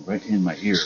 right in my ear.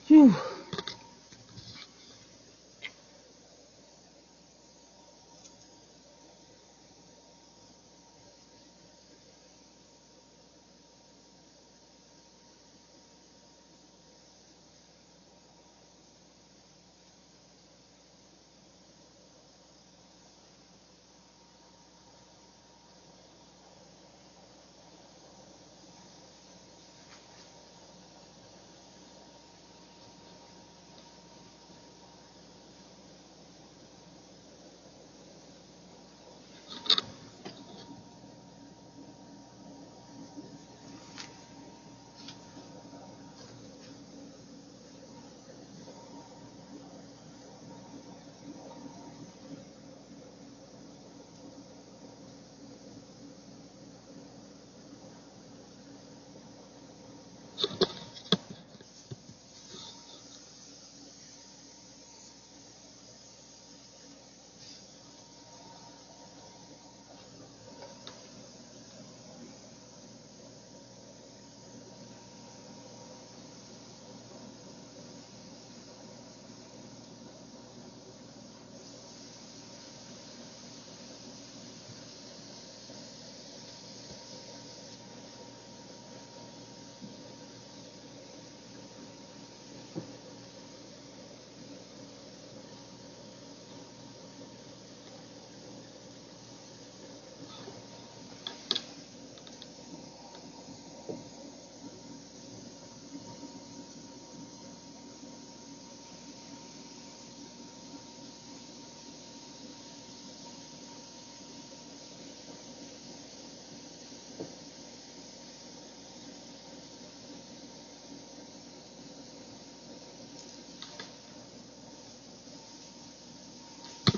Phew.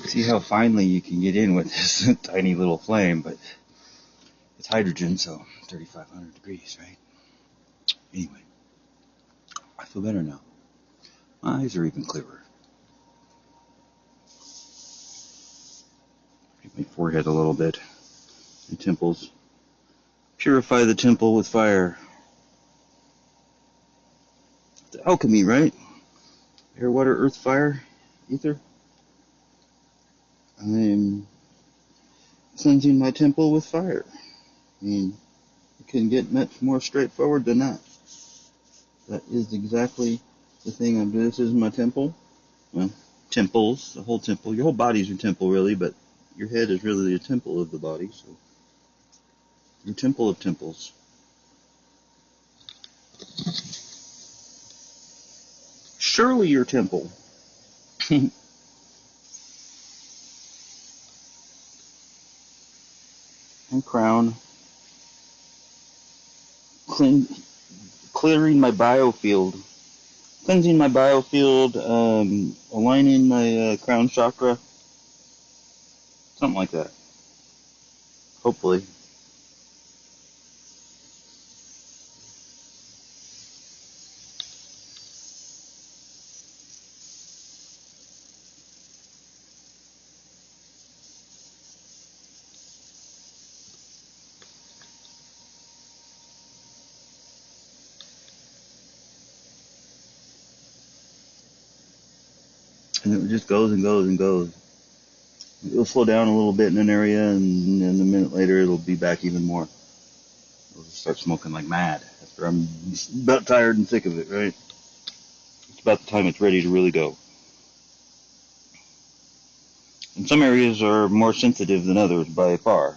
See how finely you can get in with this tiny little flame, but it's hydrogen, so 3,500 degrees, right? Anyway, I feel better now. My eyes are even clearer. Hit my forehead a little bit. My temples. Purify the temple with fire. The alchemy, right? Air, water, earth, fire, ether. I'm cleansing my temple with fire. I mean, you couldn't get much more straightforward than that. That is exactly the thing I'm doing. This is my temple. Well, temples, the whole temple. Your whole body's your temple, really, but your head is really the temple of the body. So, your temple of temples. Surely your temple. And crown. Clearing my biofield. Cleansing my biofield, aligning my crown chakra. Something like that. Hopefully. And it just goes and goes and goes. It'll slow down a little bit in an area, and then a minute later it'll be back even more. It'll just start smoking like mad after I'm about tired and sick of it, right? It's about the time it's ready to really go. And some areas are more sensitive than others by far.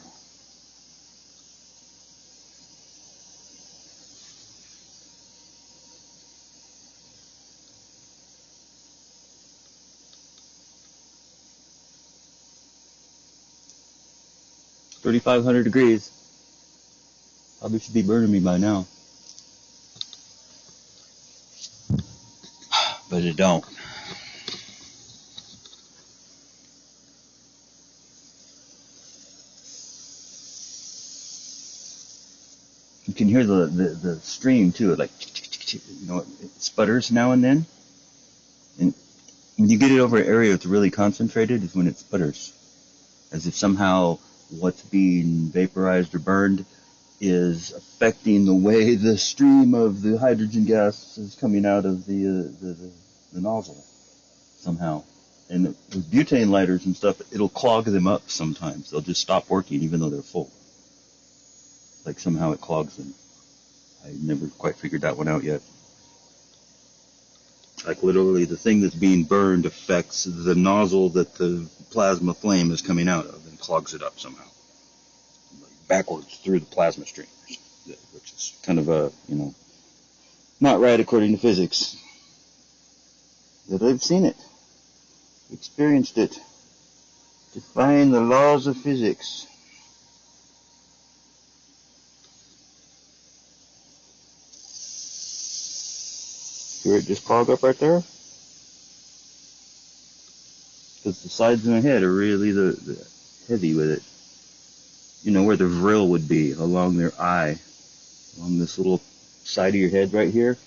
$3,500 probably should be burning me by now, but it don't. You can hear the stream too. It like, it sputters now and then. And when you get it over an area that's really concentrated is when it sputters, as if somehow what's being vaporized or burned is affecting the way the stream of the hydrogen gas is coming out of the nozzle somehow. And with butane lighters and stuff, it'll clog them up sometimes. They'll just stop working even though they're full. Like somehow it clogs them. I never quite figured that one out yet. Like literally the thing that's being burned affects the nozzle that the plasma flame is coming out of and clogs it up somehow. Like backwards through the plasma stream, which is kind of a, not right according to physics. But I've seen it, experienced it, defying the laws of physics. Hear it just clog up right there? Because the sides of my head are really the heavy with it. Where the vril would be, along their eye, along this little side of your head right here,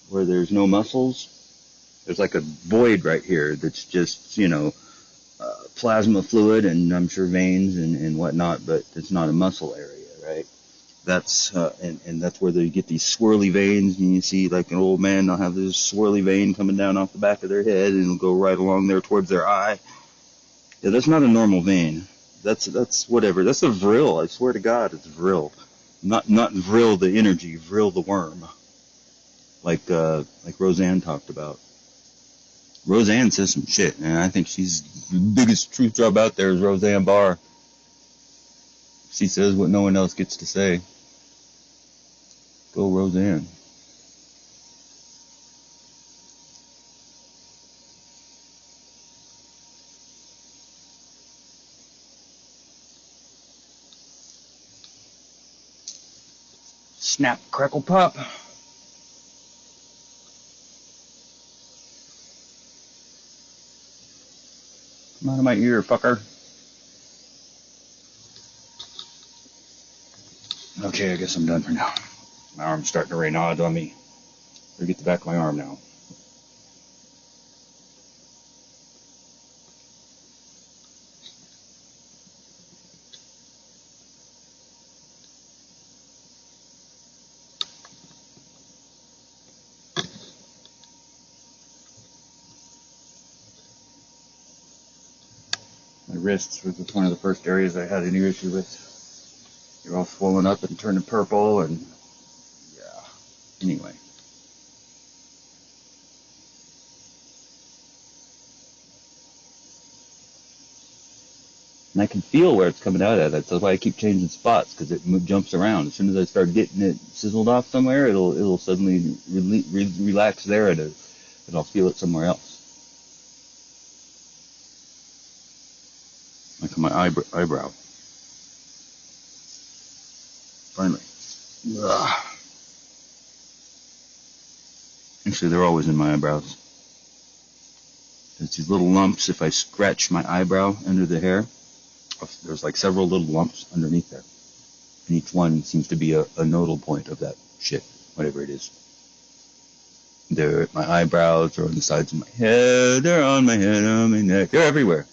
where there's no muscles. There's like a void right here that's just, plasma fluid and I'm sure veins and whatnot, but it's not a muscle area, right? That's, and that's where they get these swirly veins, and you see like an old man, they'll have this swirly vein coming down off the back of their head and it'll go right along there towards their eye. Yeah, that's not a normal vein. That's whatever. That's a vril. I swear to God, it's vril. Not vril the energy, vril the worm. Like Roseanne talked about. Roseanne says some shit, and I think she's the biggest truth job out there is Roseanne Barr. She says what no one else gets to say. Go Roseanne. Snap, crackle, pop. Come out of my ear, fucker. Okay, I guess I'm done for now. My arm's starting to Raynauds on me. Better get the back of my arm now. My wrists was one of the first areas I had any issue with. They're all swollen up and turning purple, and yeah. Anyway. And I can feel where it's coming out at. That's why I keep changing spots, because it jumps around. As soon as I start getting it sizzled off somewhere, it'll suddenly relax there, and I'll feel it somewhere else. Like on my eyebrow. Finally. Ugh. Actually, they're always in my eyebrows. There's these little lumps. If I scratch my eyebrow under the hair, there's like several little lumps underneath there. And each one seems to be a nodal point of that shit, whatever it is. They're at my eyebrows, they're on the sides of my head, they're on my head, on my neck. They're everywhere.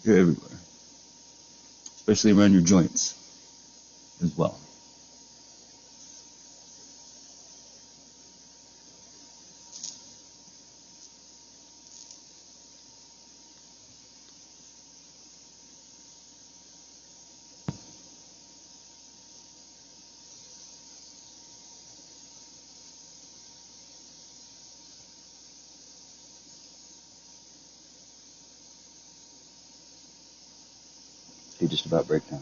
They're everywhere. Especially around your joints as well. be just about break time.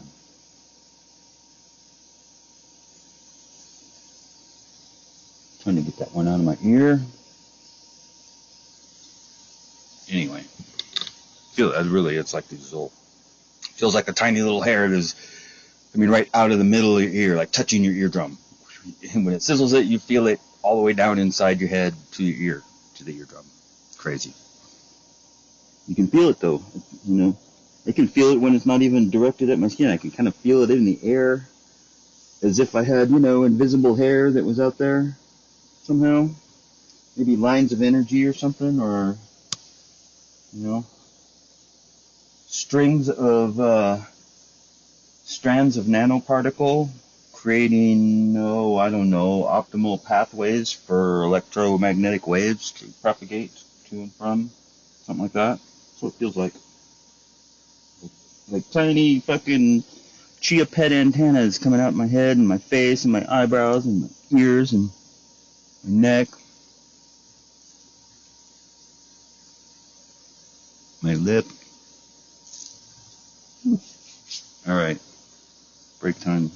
Trying to get that one out of my ear. Anyway, it's like these little, feels like a tiny little hair that is, right out of the middle of your ear, like touching your eardrum. And when it sizzles it, you feel it all the way down inside your head to your ear, to the eardrum. Crazy. You can feel it though, I can feel it when it's not even directed at my skin. I can kind of feel it in the air, as if I had, invisible hair that was out there somehow. Maybe lines of energy or something, or, strings of, strands of nanoparticle creating, optimal pathways for electromagnetic waves to propagate to and from, something like that. That's what it feels like. Like tiny fucking chia pet antennas coming out my head and my face and my eyebrows and my ears and my neck, my lip. All right, break time.